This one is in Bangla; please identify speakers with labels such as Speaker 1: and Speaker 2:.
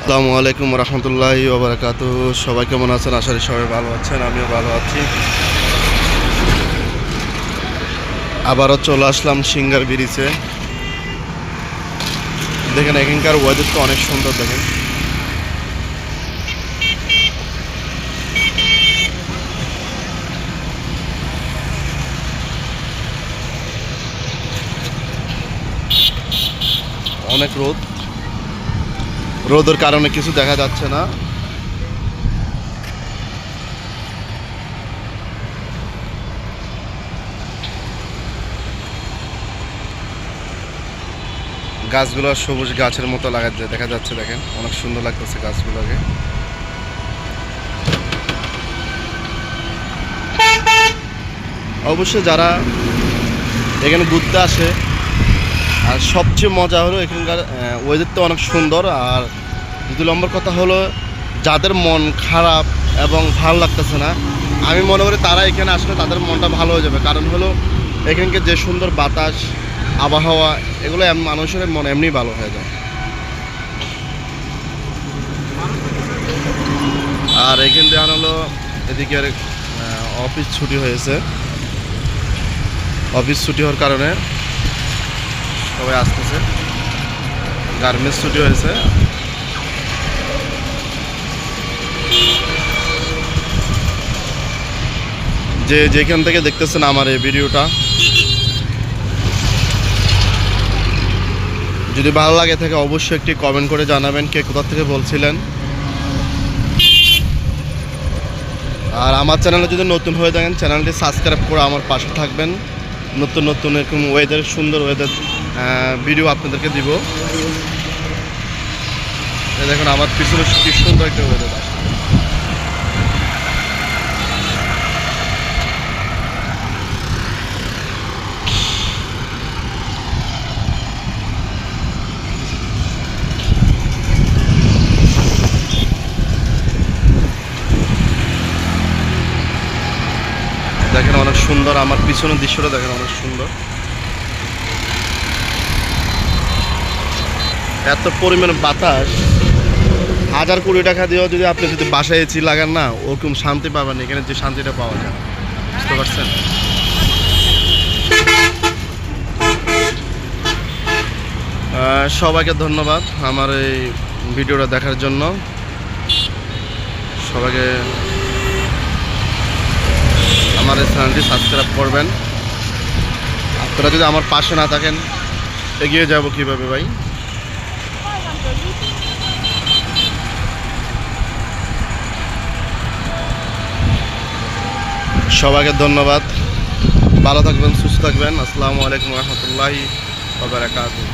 Speaker 1: আসসালামু আলাইকুম রহমতুল্লাহি ওয়া বারাকাতুহু। সবাই কেমন আছেন? আশা করি সবাই ভালো আছেন, আমিও ভালো আছি। আবারও চলে আসলাম সিঙ্গার ব্রিজে। দেখেন এখানকার ওয়েদারটা অনেক সুন্দর। দেখেন অনেক রোদের কারণে কিছু দেখা যাচ্ছে না। গাছগুলো সবুজ গাছের মতো দেখা যাচ্ছে। দেখেন অনেক সুন্দর লাগতেছে গাছগুলোকে। অবশ্যই যারা এখানে ঘুরতে আসে, আর সবচেয়ে মজা হলো এখানকার ওয়েদারটা অনেক সুন্দর। আর 2 নম্বর কথা হলো, যাদের মন খারাপ এবং ভালো লাগতেছে না, আমি মনে করি তারা এখানে আসলে তাদের মনটা ভালো হয়ে যাবে। কারণ হলো এখানকার যে সুন্দর বাতাস, আবহাওয়া, এগুলো মানুষের মন এমনি ভালো হয়ে যায়। আর এখান থেকে হলো এদিকের অফিস ছুটি হয়েছে। অফিস ছুটি হওয়ার কারণে সবাই আসতেছে। গার্মেন্টস ছুটি হয়েছে। যেখান থেকে দেখতেছেন আমার এই ভিডিওটা, যদি ভালো লাগে থাকে অবশ্যই একটি কমেন্ট করে জানাবেন কে কোথা থেকে বলছিলেন। আর আমার চ্যানেলে যদি নতুন হয়ে থাকেন, চ্যানেলটি সাবস্ক্রাইব করে আমার পাশে থাকবেন। নতুন নতুন এরকম সুন্দর ওয়েদার ভিডিও আপনাদেরকে দিব। দেখুন আমার পিছনে কি সুন্দর একটা ওয়েদার আসে। দেখেন অনেক সুন্দর, আমার পিছনের দৃশ্যটা দেখেন অনেক সুন্দর। এত পরিমাণে বাতাস, 1000 কোটি টাকা দিয়েও যদি আপনি বাসায় এসি লাগান না, ওরকম শান্তি পাবেন এখানে যে শান্তিটা পাওয়া যায়। বুঝতে পারছেন? সবাইকে ধন্যবাদ আমার এই ভিডিওটা দেখার জন্য। সবাইকে আমার এই চ্যানেলটি সাবস্ক্রাইব করবেন। আপনারা যদি আমার পাশে না থাকেন, এগিয়ে যাব কিভাবে ভাই? সবাইকে ধন্যবাদ। ভালো থাকবেন, সুস্থ থাকবেন। আসসালামু আলাইকুম রহমতুল্লাহি ওয়া বারাকাতুহু।